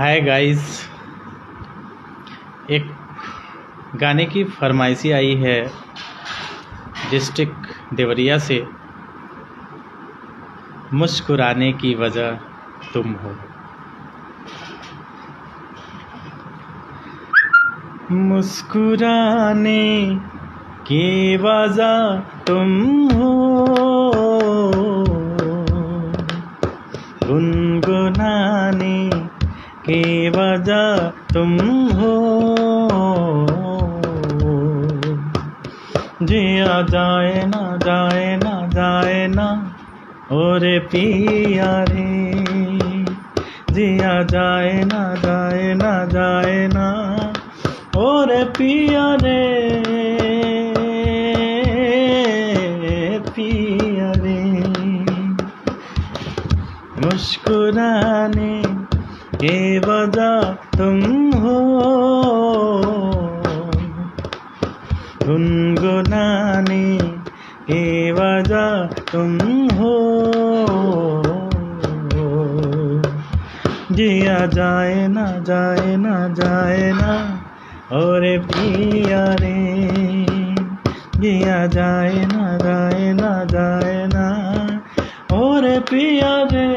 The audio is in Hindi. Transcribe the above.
Hi guys. एक गाने की फरमाइशी आई है डिस्ट्रिक्ट देवरिया से। मुस्कुराने की वजह तुम हो। मुस्कुराने की वजह तुम हो, गुनगुनाने की वजह तुम हो। जिया जाए ना जाए ना जाए ना और पिया रे, जिया जाए ना जाए ना जाए ना और पिया रे, पिया रे। मुस्कुराने की वजह तुम हो, गुनगुनाने की वजह तुम हो। जिया जाए ना जाए ना जाए ना और पिया रे, जिया जाए ना जाए ना जाए ना और पिया रे।